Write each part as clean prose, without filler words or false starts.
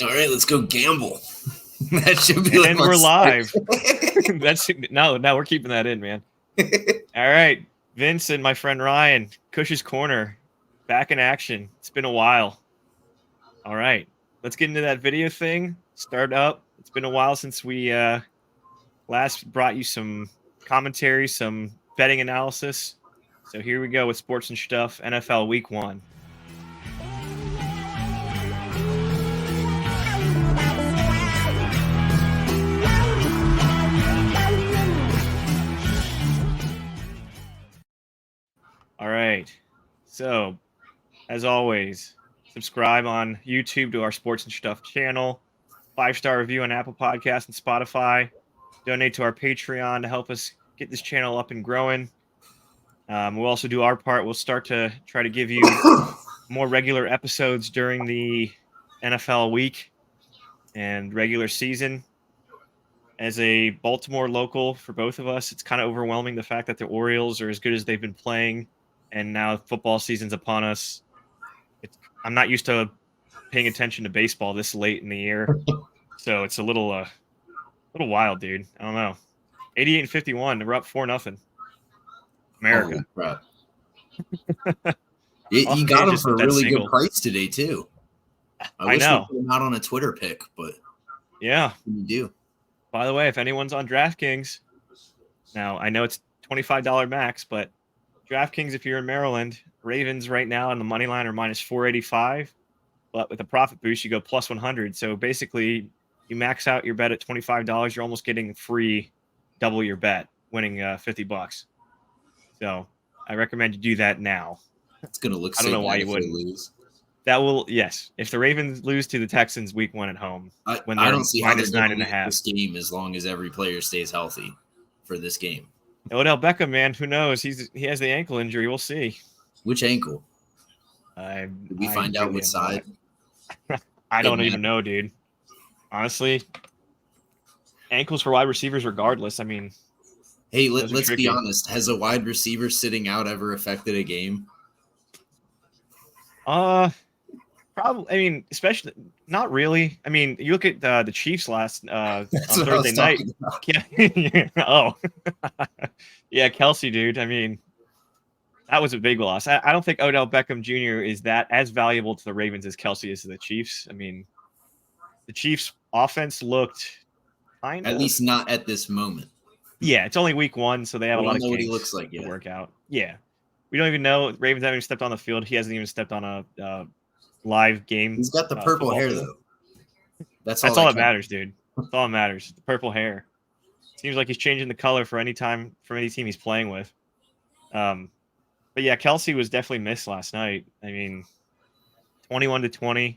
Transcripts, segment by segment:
All right, let's go gamble. That should be And we're live. That's no, we're keeping that in, man. All right, Vince and my friend Ryan, Cush's Corner, back in action. It's been a while. All right, let's get into that video thing. Start up. It's been a while since we last brought you some commentary, some betting analysis. So here we go with Sports and Stuff, NFL Week 1. All right. So, as always, subscribe on YouTube to our Sports and Stuff channel. 5-star review on Apple Podcasts and Spotify. Donate to our Patreon to help us get this channel up and growing. We'll also do our part. We'll start to try to give you more regular episodes during the NFL week and regular season. As a Baltimore local for both of us, it's kind of overwhelming the fact that the Orioles are as good as they've been playing, and now football season's upon us. I'm not used to paying attention to baseball this late in the year, so it's a little wild, dude. I don't know. 88-51, we're up 4-0. America. Oh, crap. You got him for a really good price today, too. I wish know. we put him out on a Twitter pick, but yeah, you do. By the way, if anyone's on DraftKings, now I know it's $25 max, but DraftKings, if you're in Maryland, Ravens right now on the money line are minus 485, but with a profit boost, you go plus 100. So basically, you max out your bet at $25, you're almost getting free double your bet, winning $50. So I recommend you do that now. It's going to look I don't know why you wouldn't lose. That will, yes. If the Ravens lose to the Texans week 1 at home, when they're I don't see minus how they're 9.5 this game as long as every player stays healthy for this game. Odell Beckham, man, who knows? He has the ankle injury. We'll see. Which ankle? Did we find out which side? I don't even know, dude. Honestly, ankles for wide receivers, regardless. I mean, hey, let's be honest. Has a wide receiver sitting out ever affected a game? Probably. I mean, especially not really. I mean, you look at the Chiefs last on Thursday night. Oh, yeah, Kelsey, dude. I mean, that was a big loss. I don't think Odell Beckham Jr. is that as valuable to the Ravens as Kelsey is to the Chiefs. I mean, the Chiefs' offense looked kind of, at least not at this moment. Yeah, it's only week 1, so they have a lot of what he looks like to work out. Yeah, we don't even know. Ravens haven't even stepped on the field. He hasn't even stepped on a live game. He's got the purple hair though. That's all that matters, dude. That's all that matters. The purple hair. Seems like he's changing the color for any team he's playing with. But yeah, Kelsey was definitely missed last night. I mean, 21-20.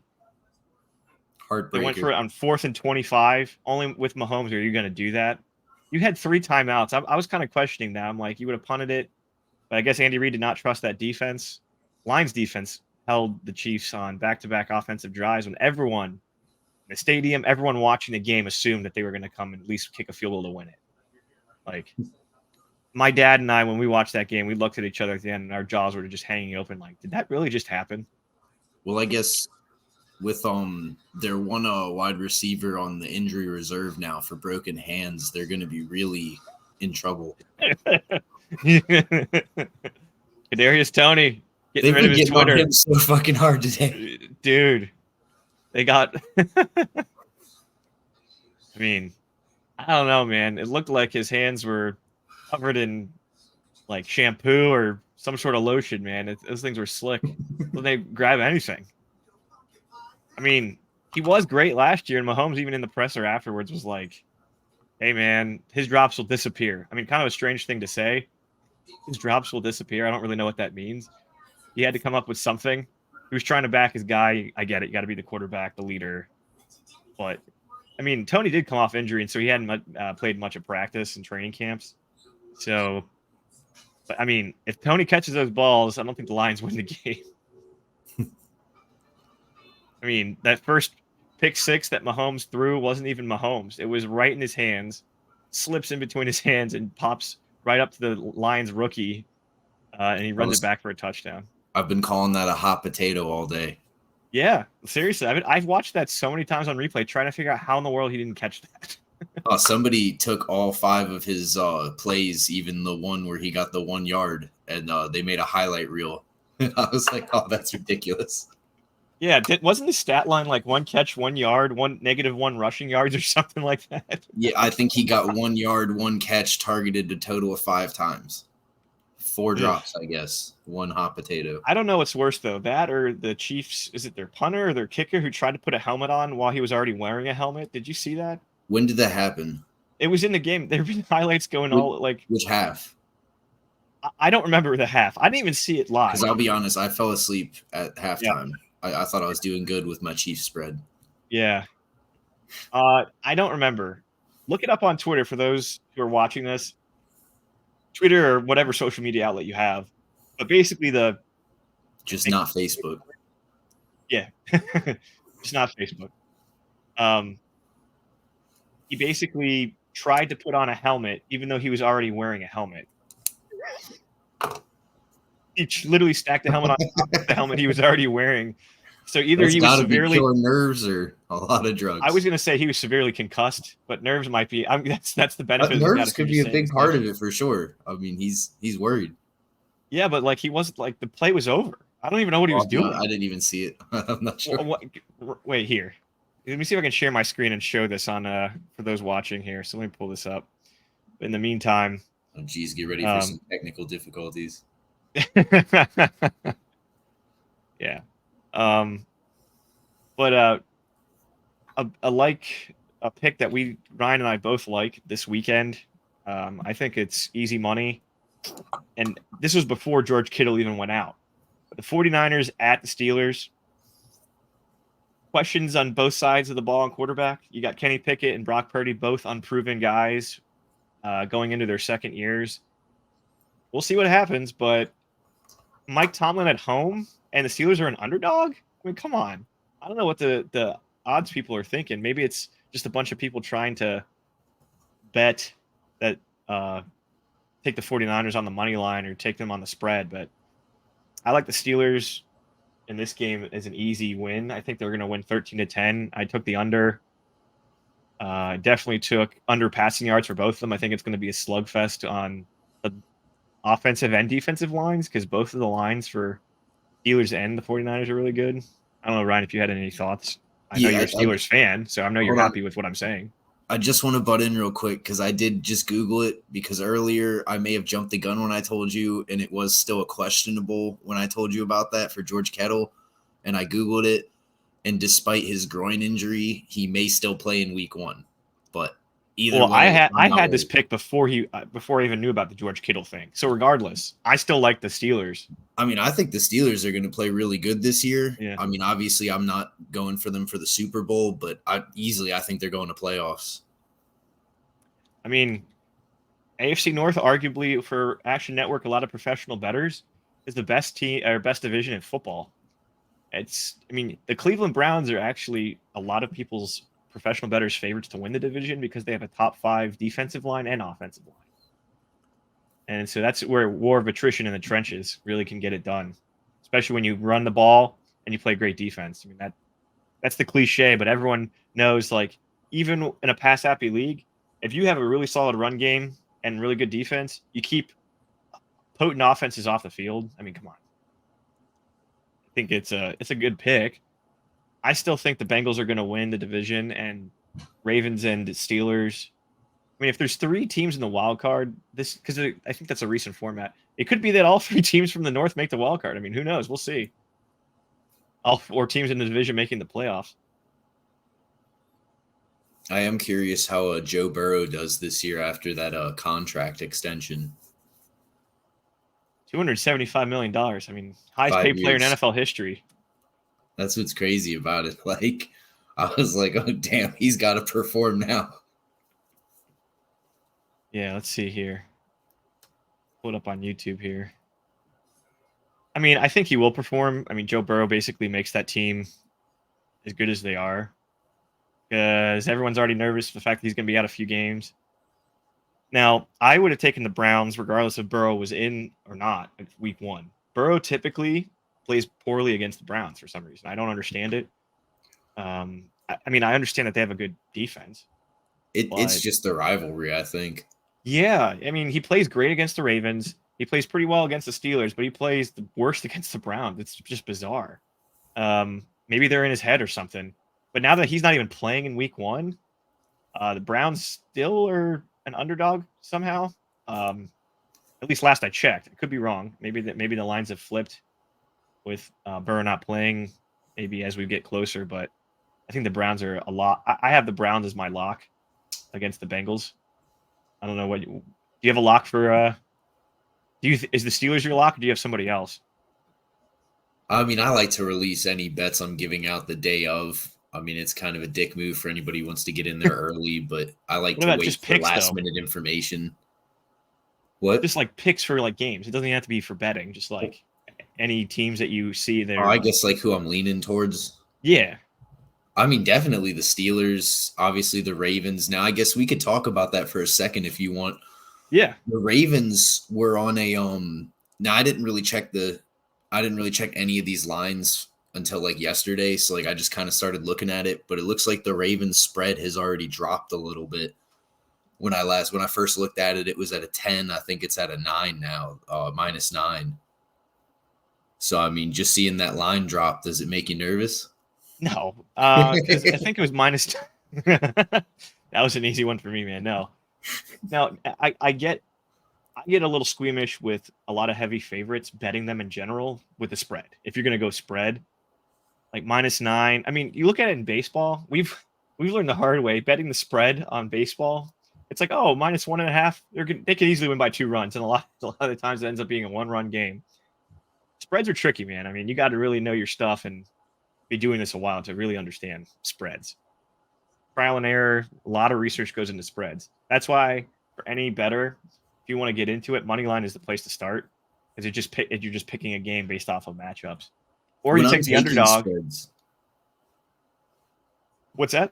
Heartbreaker. They went for it on 4th and 25. Only with Mahomes are you going to do that? You had 3 timeouts. I was kind of questioning that. I'm like, you would have punted it. But I guess Andy Reid did not trust that defense. Lions defense held the Chiefs on back-to-back offensive drives when everyone in the stadium, everyone watching the game assumed that they were going to come and at least kick a field goal to win it. Like, my dad and I, when we watched that game, we looked at each other at the end and our jaws were just hanging open. Like, did that really just happen? Well, I guess with their one wide receiver on the injury reserve now for broken hands, they're going to be really in trouble. Kadarius Toney getting rid of his Twitter. Him so fucking hard today, dude. They got. I mean, I don't know, man. It looked like his hands were covered in like shampoo or some sort of lotion, man. Those things were slick. When they grab anything. I mean, he was great last year, and Mahomes, even in the presser afterwards, was like, hey, man, his drops will disappear. I mean, kind of a strange thing to say. His drops will disappear. I don't really know what that means. He had to come up with something. He was trying to back his guy. I get it. You got to be the quarterback, the leader. But, I mean, Toney did come off injury, and so he hadn't played much at practice and training camps. So, but I mean, if Toney catches those balls, I don't think the Lions win the game. I mean, that first pick 6 that Mahomes threw wasn't even Mahomes. It was right in his hands, slips in between his hands, and pops right up to the Lions rookie, and he runs it back for a touchdown. I've been calling that a hot potato all day. Yeah, seriously. I've watched that so many times on replay, trying to figure out how in the world he didn't catch that. Somebody took all 5 of his plays, even the one where he got the 1 yard, and they made a highlight reel. I was like, oh, that's ridiculous. Yeah, wasn't the stat line like 1 catch, 1 yard, -1 rushing yards or something like that? Yeah, I think he got 1 yard, 1 catch, targeted a total of 5 times. 4 drops, I guess. 1 hot potato. I don't know what's worse though, that or the Chiefs. Is it their punter or their kicker who tried to put a helmet on while he was already wearing a helmet? Did you see that? When did that happen? It was in the game. There have been highlights going all like. Which half? I don't remember the half. I didn't even see it live. Because I'll be honest, I fell asleep at halftime. Yeah. I thought I was doing good with my Chiefs spread. Yeah. I don't remember. Look it up on Twitter for those who are watching this. Twitter or whatever social media outlet you have. But basically just not Facebook. Yeah. Just not Facebook. He basically tried to put on a helmet even though he was already wearing a helmet. He literally stacked the helmet on top of the helmet he was already wearing. So either he was severely pure nerves or a lot of drugs. I was going to say he was severely concussed, but nerves might be. That's the benefit. Nerves could be a big part of it for sure. I mean, he's worried. Yeah, but like he wasn't like the play was over. I don't even know what he was doing. I didn't even see it. I'm not sure. Wait here. Let me see if I can share my screen and show this on for those watching here. So let me pull this up. In the meantime, oh geez, get ready for some technical difficulties. Yeah. But a pick that Ryan and I both like this weekend. I think it's easy money. And this was before George Kittle even went out. But the 49ers at the Steelers. Questions on both sides of the ball on quarterback. You got Kenny Pickett and Brock Purdy, both unproven guys going into their second years. We'll see what happens, but Mike Tomlin at home and the Steelers are an underdog? I mean, come on. I don't know what the odds people are thinking. Maybe it's just a bunch of people trying to bet that take the 49ers on the money line or take them on the spread, but I like the Steelers in this game as an easy win. I think they're going to win 13-10. I took the under. Definitely took under passing yards for both of them. I think it's going to be a slugfest on the offensive and defensive lines because both of the lines for Steelers and the 49ers are really good. I don't know, Ryan, if you had any thoughts. I know you're a Steelers fan, so I know you're happy with what I'm saying. I just want to butt in real quick because I did just Google it because earlier I may have jumped the gun when I told you, and it was still a questionable when I told you about that for George Kittle, and I Googled it, and despite his groin injury, he may still play in week 1. But either way, I had this pick before I even knew about the George Kittle thing. So regardless, I still like the Steelers. I mean, I think the Steelers are going to play really good this year. Yeah. I mean, obviously, I'm not going for them for the Super Bowl, but I think they're going to playoffs. I mean, AFC North, arguably for Action Network, a lot of professional bettors, is the best team or best division in football. The Cleveland Browns are actually a lot of people's professional bettors' favorites to win the division because they have a top 5 defensive line and offensive line. And so that's where war of attrition in the trenches really can get it done, especially when you run the ball and you play great defense. I mean, that's the cliche, but everyone knows, like, even in a pass-happy league, if you have a really solid run game and really good defense, you keep potent offenses off the field. I mean, come on. I think it's a good pick. I still think the Bengals are going to win the division, and Ravens and Steelers. I mean, if there's 3 teams in the wild card, because I think that's a recent format. It could be that all 3 teams from the North make the wild card. I mean, who knows? We'll see. All 4 teams in the division making the playoffs. I am curious how Joe Burrow does this year after that contract extension. $275 million. I mean, highest paid player in NFL history. That's what's crazy about it. Like, I was like, oh, damn, he's got to perform now. Yeah, let's see here. Pull it up on YouTube here. I mean, I think he will perform. I mean, Joe Burrow basically makes that team as good as they are because everyone's already nervous for the fact that he's going to be out a few games. Now, I would have taken the Browns regardless if Burrow was in or not week 1. Burrow typically plays poorly against the Browns for some reason. I don't understand it. I mean, I understand that they have a good defense. It's just the rivalry, I think. Yeah, I mean, he plays great against the Ravens. He plays pretty well against the Steelers, but he plays the worst against the Browns. It's just bizarre. Maybe they're in his head or something. But now that he's not even playing in week 1, the Browns still are an underdog somehow. At least last I checked. I could be wrong. Maybe the lines have flipped with Burrow not playing maybe as we get closer, but I think the Browns are a lot. I have the Browns as my lock against the Bengals. I don't know what do you have a lock for is the Steelers your lock, or do you have somebody else? I mean, I like to release any bets I'm giving out the day of. I mean, it's kind of a dick move for anybody who wants to get in there early, but I like to wait just for picks, last though? minute information. What? Just like picks for like games. It doesn't even have to be for betting. Just like any teams that you see there. I guess like who I'm leaning towards. Yeah. I mean, definitely the Steelers, obviously the Ravens. Now, I guess we could talk about that for a second if you want. Yeah. The Ravens were on a now I didn't really check any of these lines until like yesterday, so like I just kind of started looking at it, but it looks like the Ravens spread has already dropped a little bit. When I first looked at it, it was at a 10. I think it's at a 9 now, -9. So I mean, just seeing that line drop, does it make you nervous? No, because I think it was minus. That was an easy one for me, man. No, I get a little squeamish with a lot of heavy favorites betting them in general with the spread. If you're going to go spread, like -9. I mean, you look at it in baseball. We've learned the hard way betting the spread on baseball. It's like, oh, -1.5. They could easily win by 2 runs, and a lot of the times it ends up being a 1-run game. Spreads are tricky, man. I mean, you got to really know your stuff and be doing this a while to really understand spreads. Trial and error, a lot of research goes into spreads. That's why for any better, if you want to get into it, Moneyline is the place to start, because you're just picking a game based off of matchups. Or When you I'm take the taking underdog. spreads, What's that?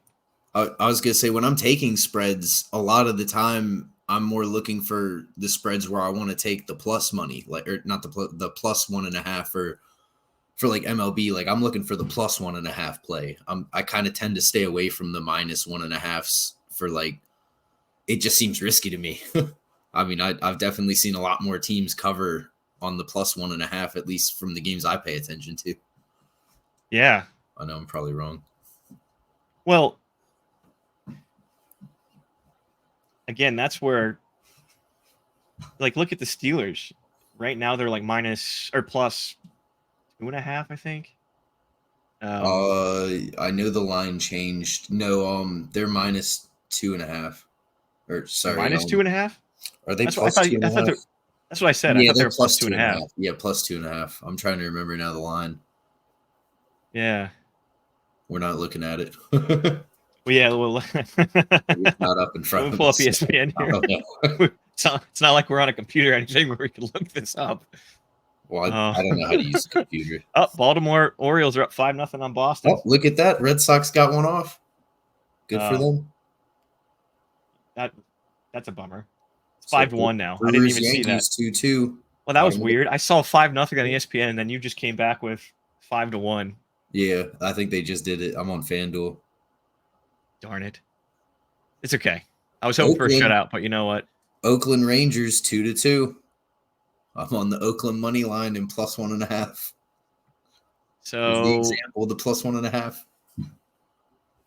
I was gonna say, when I'm taking spreads, a lot of the time I'm more looking for the spreads where I want to take the plus money, like, or not the plus 1.5 for like MLB. Like, I'm looking for the plus 1.5 play. I kind of tend to stay away from the -1.5s for, like, it just seems risky to me. I mean, I've definitely seen a lot more teams cover on the plus 1.5, at least from the games I pay attention to. Yeah. I know I'm probably wrong. Well, again, that's where, like, look at the Steelers. Right now, they're like minus or plus 2.5, I think. I know the line changed. No, they're -2.5. Or sorry, -2.5. are they That's plus what I thought. 2.5? That's what I said. I Yeah, thought they they're were plus plus 2.5. Yeah, plus 2.5. I'm trying to remember now the line. Yeah. We're not looking at it. Well, yeah. Well, It's not up in front we'll of pull up us. ESPN I here. don't know. It's not like we're on a computer or anything where we can look this up. Well, I don't know how to use the computer. Oh, Baltimore Orioles are up 5-0 on Boston. Oh, look at that. Red Sox got one off. Good for them. That's a bummer. It's 5-1 now. I didn't even see that. 2-2. Well, that was weird. I saw 5-0 on ESPN, and then you just came back with 5-1. Yeah, I think they just did it. I'm on FanDuel. Darn it. It's okay. I was hoping for a shutout, but you know what? Oakland Rangers 2-2. I'm on the Oakland money line and plus 1.5. So the example, the plus 1.5.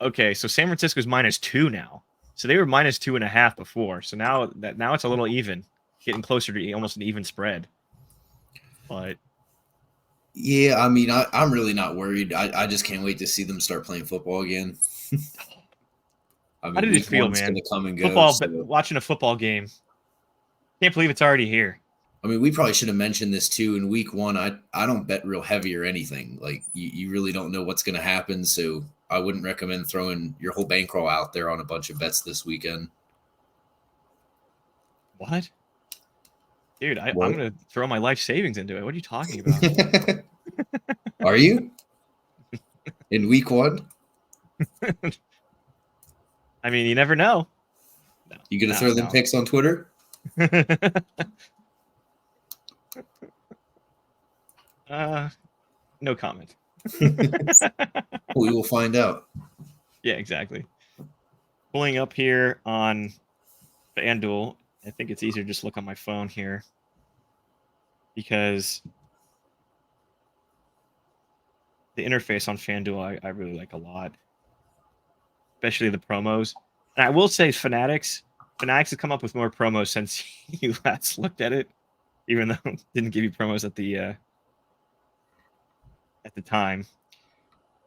Okay, so San Francisco's -2 now. So they were -2.5 before. So now it's a little even, getting closer to almost an even spread. But yeah, I mean, I'm really not worried. I just can't wait to see them start playing football again. I mean, how did it feel, man? Gonna come and go, football, watching a football game. Can't believe it's already here. I mean, we probably should have mentioned this too. In week 1, I don't bet real heavy or anything. Like, you really don't know what's going to happen. So I wouldn't recommend throwing your whole bankroll out there on a bunch of bets this weekend. What? Dude, I'm going to throw my life savings into it. What are you talking about? Are you? In week 1? I mean, you never know. No, you going to throw them picks on Twitter? No comment. We will find out. Yeah, exactly. Pulling up here on FanDuel, I think it's easier to just look on my phone here because the interface on FanDuel I really like a lot, especially the promos. And I will say Fanatics has come up with more promos since you last looked at it, even though it didn't give you promos at the time.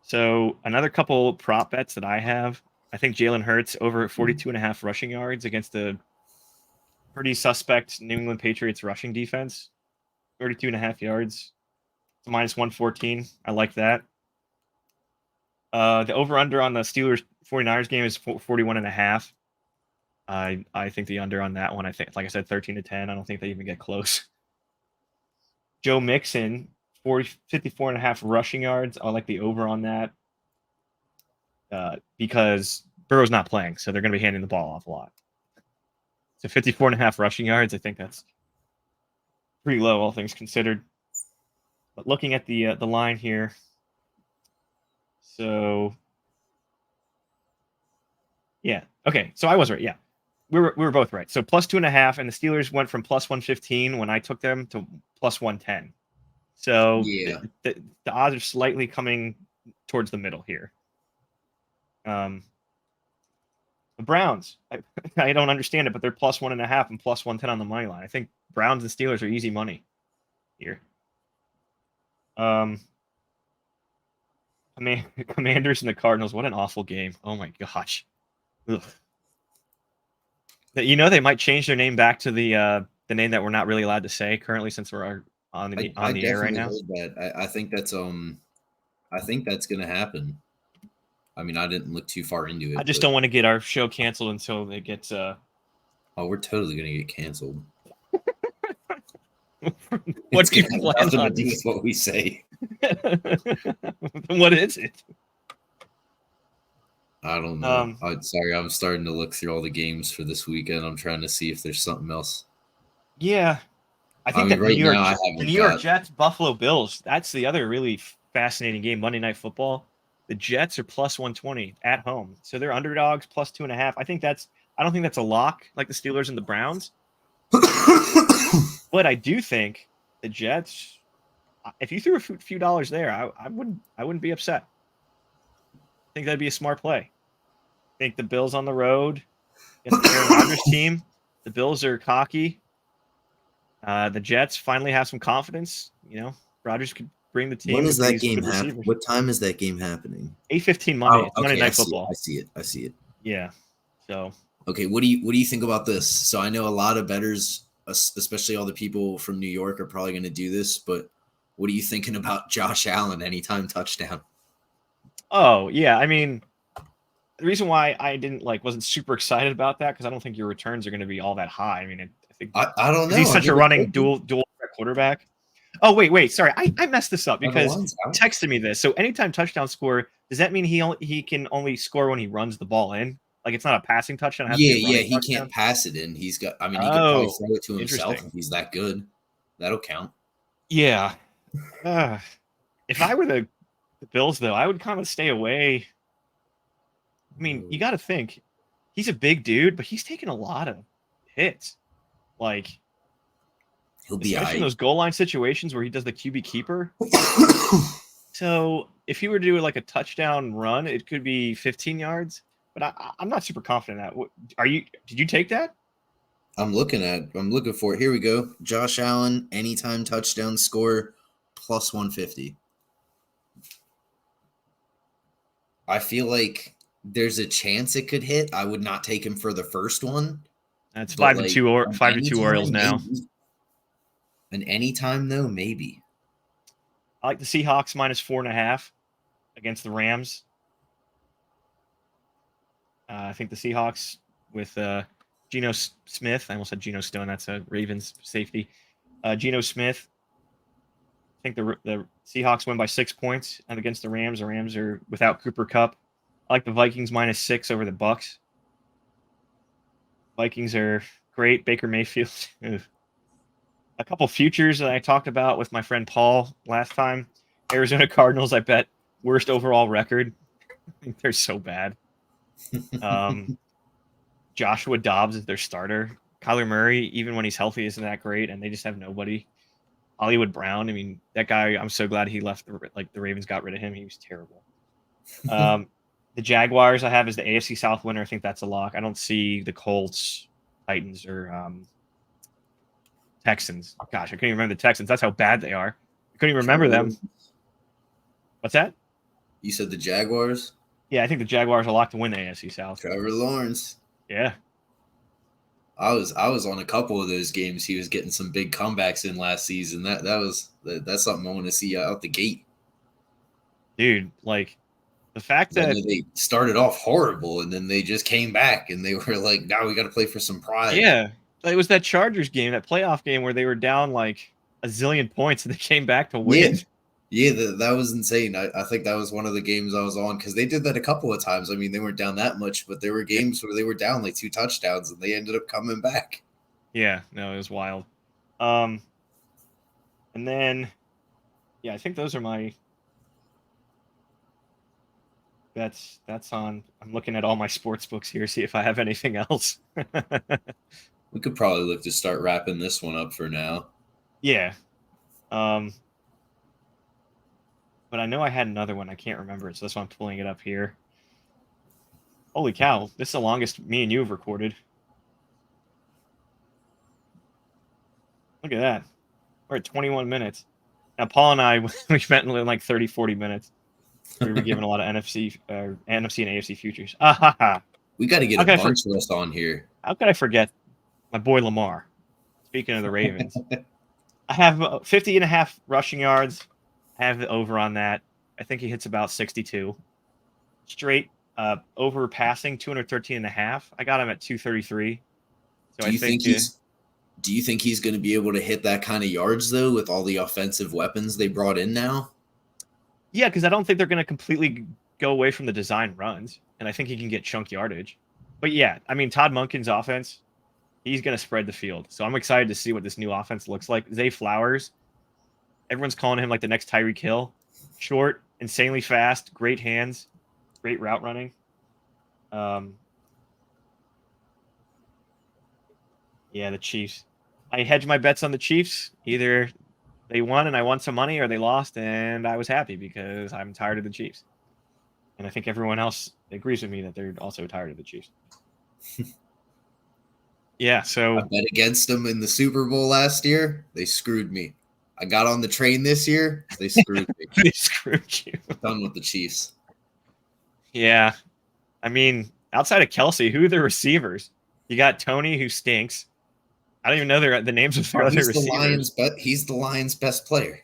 So another couple prop bets that I have, I think Jalen Hurts over 42.5 rushing yards against the pretty suspect New England Patriots rushing defense. 32.5 yards. It's minus 114. I like that. The over-under on the Steelers 49ers game is 41.5. I think the under on that one, I think, like I said, 13-10. I don't think they even get close. Joe Mixon, 54.5 rushing yards. I like the over on that because Burrow's not playing, so they're going to be handing the ball off a lot. So 54.5 rushing yards, I think that's pretty low, all things considered. But looking at the line here, so yeah, okay. So I was right. Yeah, we were both right. So plus 2.5, and the Steelers went from plus 115 when I took them to plus 110. So Yeah. the odds are slightly coming towards the middle here. The Browns, I don't understand it, but they're plus 1.5 and plus 110 on the money line. I think Browns and Steelers are easy money here. Commanders and the Cardinals. What an awful game. Oh my gosh. Ugh. You know, they might change their name back to the name that we're not really allowed to say currently, since we're on the air right now. Heard that. I think that's gonna happen. I mean, I didn't look too far into it. I just don't want to get our show canceled until it gets Oh, we're totally gonna get canceled. What do you plan nothing on? To do with what we say. What is it? I don't know. Sorry, I'm starting to look through all the games for this weekend. I'm trying to see if there's something else. Yeah, I think that right now, the New York Jets, Buffalo Bills. That's the other really fascinating game. Monday Night Football. The Jets are plus 120 at home, so they're underdogs plus 2.5. I don't think that's a lock like the Steelers and the Browns. But I do think the Jets, if you threw a few dollars there, I wouldn't be upset. I think that'd be a smart play. I think the Bills on the road against the Aaron Rodgers team. The Bills are cocky. The Jets finally have some confidence. You know, Rodgers could bring the team. When is that game happening? What time is that game happening? 8:15 Monday. It's Monday Night Football. I see it. Yeah. So. Okay, what do you think about this? So I know a lot of bettors, especially all the people from New York, are probably going to do this. But what are you thinking about Josh Allen anytime touchdown? Oh yeah, I mean, the reason why I wasn't super excited about that because I don't think your returns are going to be all that high. I mean, I think I don't know. He's such a running dual quarterback. Oh wait, sorry, I messed this up because he texted me this. So anytime touchdown score, does that mean he can only score when he runs the ball in? Like it's not a passing touchdown. He can't pass it in. He could probably throw it to himself if he's that good. That'll count. Yeah. If I were the Bills, though, I would kind of stay away. I mean, you got to think he's a big dude, but he's taken a lot of hits. Like he'll be especially in those goal line situations where he does the QB keeper. So if he were to do like a touchdown run, it could be 15 yards. But I'm not super confident in that. Did you take that? I'm looking for it. Here we go. Josh Allen, anytime touchdown score, plus 150. I feel like there's a chance it could hit. I would not take him for the first one. That's 5-2 or 5-2 Orioles now. And anytime though, maybe. I like the Seahawks minus 4.5 against the Rams. I think the Seahawks with Geno Smith. I almost said Geno Stone. That's a Ravens safety. Geno Smith. I think the Seahawks win by 6 points against the Rams. The Rams are without Cooper Kupp. I like the Vikings minus 6 over the Bucks. Vikings are great. Baker Mayfield. A couple futures that I talked about with my friend Paul last time. Arizona Cardinals, I bet, worst overall record. I think they're so bad. Joshua Dobbs is their starter. Kyler Murray, even when he's healthy, isn't that great, and they just have nobody. Hollywood Brown, I mean, that guy, I'm so glad he left. The Ravens got rid of him. He was terrible. The Jaguars I have as the AFC South winner. I think that's a lock. I don't see the Colts, Titans, or Texans. Gosh, I couldn't even remember the Texans. That's how bad they are. I couldn't even remember them. What's that? You said the Jaguars? Yeah, I think the Jaguars are locked to win the AFC South. Trevor Lawrence. Yeah. I was on a couple of those games. He was getting some big comebacks in last season. That's something I want to see out the gate. Dude, like the fact that they started off horrible and then they just came back and they were like, now we got to play for some pride. Yeah. It was that Chargers game, that playoff game where they were down like a zillion points and they came back to win. Yeah, that was insane. I think that was one of the games I was on because they did that a couple of times. I mean, they weren't down that much, but there were games where they were down like 2 touchdowns and they ended up coming back. Yeah, no, it was wild. And then, yeah, I think those are my. That's on. I'm looking at all my sports books here, see if I have anything else. We could probably look to start wrapping this one up for now. Yeah. But I know I had another one. I can't remember it, so that's why I'm pulling it up here. Holy cow. This is the longest me and you have recorded. Look at that. We're at 21 minutes. Now, Paul and I, we spent like 30, 40 minutes. We were given a lot of NFC and AFC futures. We got to get a bunch of us on here. How could I forget my boy Lamar? Speaking of the Ravens. I have 50.5 rushing yards. I have the over on that. I think he hits about 62. Straight over passing, 213.5. I got him at 233. So do you think he's going to be able to hit that kind of yards, though, with all the offensive weapons they brought in now? Yeah, because I don't think they're going to completely go away from the design runs, and I think he can get chunk yardage. But yeah, I mean, Todd Monken's offense, he's going to spread the field. So I'm excited to see what this new offense looks like. Zay Flowers, everyone's calling him like the next Tyreek Hill. Short, insanely fast, great hands, great route running. Yeah, the Chiefs. I hedged my bets on the Chiefs. Either they won and I won some money, or they lost and I was happy because I'm tired of the Chiefs. And I think everyone else agrees with me that they're also tired of the Chiefs. Yeah, so I bet against them in the Super Bowl last year. They screwed me. I got on the train this year. They screwed me. They screwed you. I'm done with the Chiefs. Yeah. I mean, outside of Kelsey, who are the receivers? You got Tony, who stinks. I don't even know the names of their other receivers. He's the Lions' best player.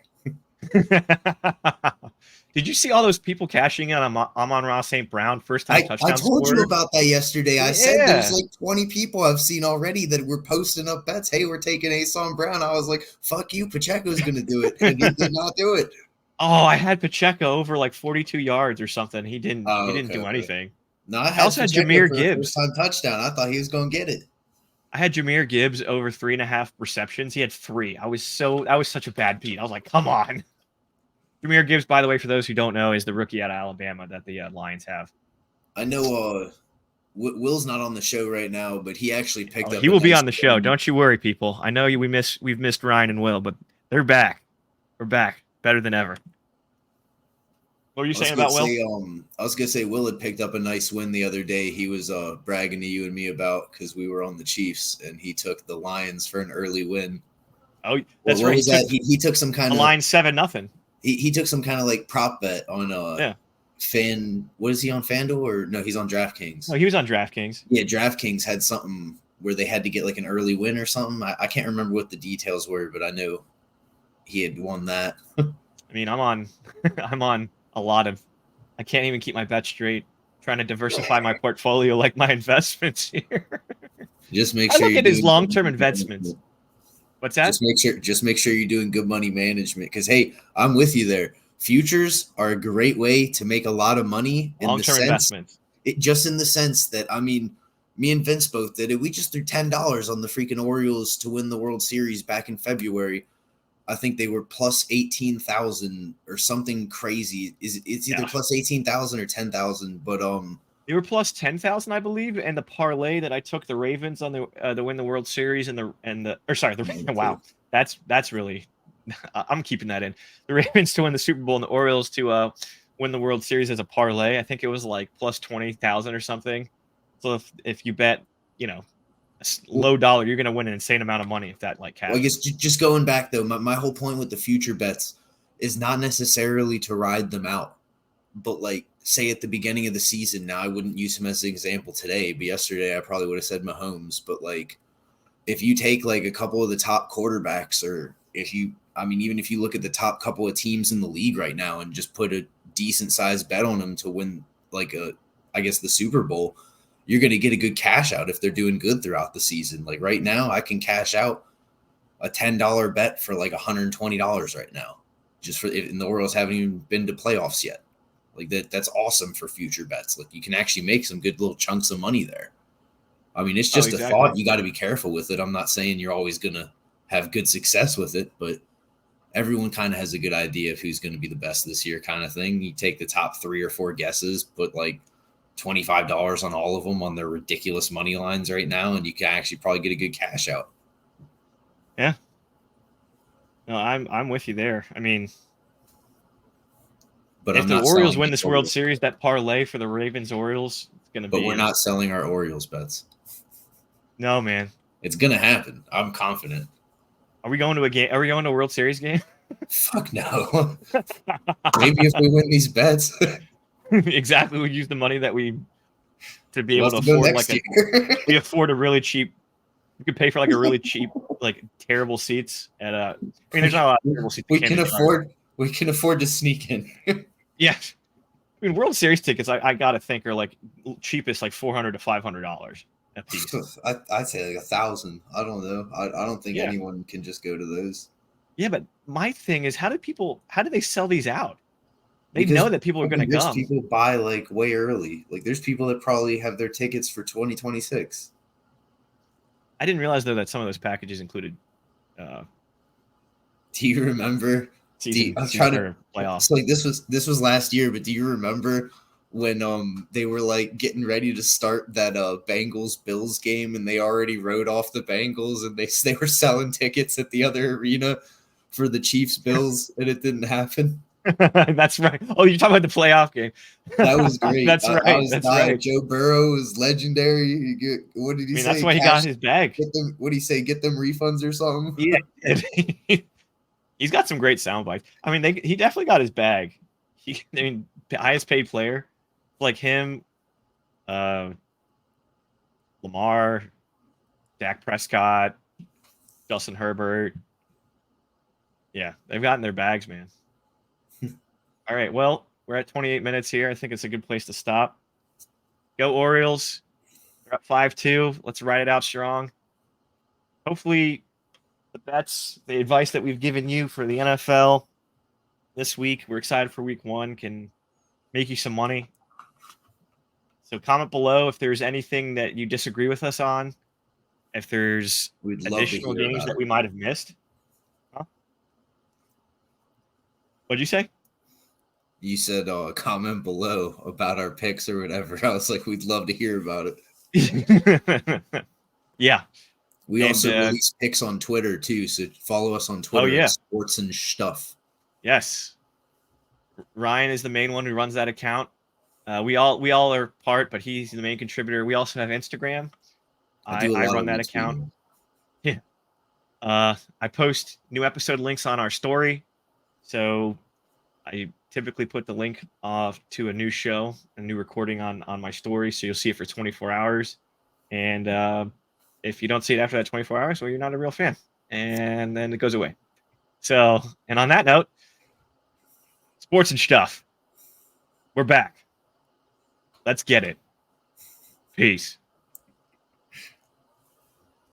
Did you see all those people cashing in on Amon-Ra St. Brown first time touchdown? I told you about that yesterday. Yeah. I said there's like 20 people I've seen already that were posting up bets. Hey, we're taking Ason Brown. I was like, fuck you, Pacheco's going to do it. And he did not do it. Oh, I had Pacheco over like 42 yards or something. He didn't do anything. No, I also had Jahmyr Gibbs. First time touchdown. I thought he was going to get it. I had Jahmyr Gibbs over 3.5 receptions. He had 3. That was such a bad beat. I was like, come on. Jahmyr Gibbs, by the way, for those who don't know, is the rookie out of Alabama that the Lions have. I know Will's not on the show right now, but he actually picked up. He will be on the show. Don't you worry, people. I know we've missed Ryan and Will, but they're back. We're back, better than ever. What were you saying about Will? I was gonna say Will had picked up a nice win the other day. He was bragging to you and me about because we were on the Chiefs and he took the Lions for an early win. Oh, that's right. What was that? He took some kind of line 7-0. He took some kind of like prop bet on what is he on FanDuel or no, he's on DraftKings. No, he was on DraftKings. Yeah, DraftKings had something where they had to get like an early win or something. I can't remember what the details were, but I know he had won that. I mean, I'm on a lot of I can't even keep my bets straight, trying to diversify my portfolio like my investments here. Just make sure I look at his long-term investments. What's that? Just make sure you're doing good money management. Because hey, I'm with you there. Futures are a great way to make a lot of money. Long-term investments. Just in the sense that, I mean, me and Vince both did it. We just threw $10 on the freaking Orioles to win the World Series back in February. I think they were plus 18,000 or something crazy. It's either plus 18,000 or 10,000, but they were plus 10,000, I believe, and the parlay that I took the Ravens on the to win the World Series wow, that's really I'm keeping that in. The Ravens to win the Super Bowl and the Orioles to win the World Series as a parlay. I think it was like plus 20,000 or something. So if you bet, low dollar, you're going to win an insane amount of money if that like cashes. Well, I guess just going back though, my whole point with the future bets is not necessarily to ride them out, but like say at the beginning of the season. Now I wouldn't use him as an example today, but yesterday I probably would have said Mahomes. But like if you take like a couple of the top quarterbacks, or even if you look at the top couple of teams in the league right now and just put a decent sized bet on them to win like the Super Bowl, you're going to get a good cash out if they're doing good throughout the season. Like right now, I can cash out a $10 bet for like $120 right now, just for and the Orioles haven't even been to playoffs yet. Like that's awesome for future bets. Like you can actually make some good little chunks of money there. I mean, it's just a thought. You got to be careful with it. I'm not saying you're always going to have good success with it, but everyone kind of has a good idea of who's going to be the best this year kind of thing. You take the top 3 or 4 guesses, put like $25 on all of them on their ridiculous money lines right now, and you can actually probably get a good cash out. Yeah. No, I'm with you there. I mean, but if the Orioles win this World Series, that parlay for the Ravens Orioles is going to be. But we're not selling our Orioles bets. No, man. It's going to happen. I'm confident. Are we going to a game? Are we going to a World Series game? Fuck no. Maybe if we win these bets. Exactly. We use the money that we to be able to afford we afford a really cheap. We could pay for like a really cheap, like terrible seats at I mean, there's not a lot of terrible seats. We can afford to sneak in. Yeah. I mean, World Series tickets, I gotta think are like cheapest, like $400 to $500 a piece. I'd say like 1,000. I don't know. I don't think anyone can just go to those. Yeah, but my thing is, how do they sell these out? They know that people are going to come. People buy like way early. Like there's people that probably have their tickets for 2026. I didn't realize though that some of those packages included. Do you remember? I'm trying to playoffs. So like this was last year, but do you remember when they were like getting ready to start that Bengals Bills game, and they already wrote off the Bengals, and they were selling tickets at the other arena for the Chiefs Bills, and it didn't happen. That's right. Oh, you're talking about the playoff game. That was great. That's right. That's right. Joe Burrow was legendary. What did he say? That's why he got his bag. What did he say? Get them refunds or something? Yeah. He's got some great sound bites. I mean, he definitely got his bag. Highest paid player, like him, Lamar, Dak Prescott, Justin Herbert. Yeah, they've gotten their bags, man. All right, well, we're at 28 minutes here. I think it's a good place to stop. Go Orioles. They're up 5-2. Let's ride it out strong. Hopefully, the advice that we've given you for the NFL this week, we're excited for week 1, can make you some money. So comment below if there's anything that you disagree with us on, if there's additional games that we might have missed. Huh? What'd you say? You said comment below about our picks or whatever. I was like, we'd love to hear about it. Yeah. We also release picks on Twitter too, so follow us on Twitter. Oh, yeah. Sports and Stuff. Yes. Ryan is the main one who runs that account. We all are part, but he's the main contributor. We also have Instagram. I run that account. Yeah. I post new episode links on our story. So I typically put the link to a new show, a new recording on my story. So you'll see it for 24 hours. And if you don't see it after that 24 hours, well, you're not a real fan. And then it goes away. So, and on that note, Sports and Stuff. We're back. Let's get it. Peace.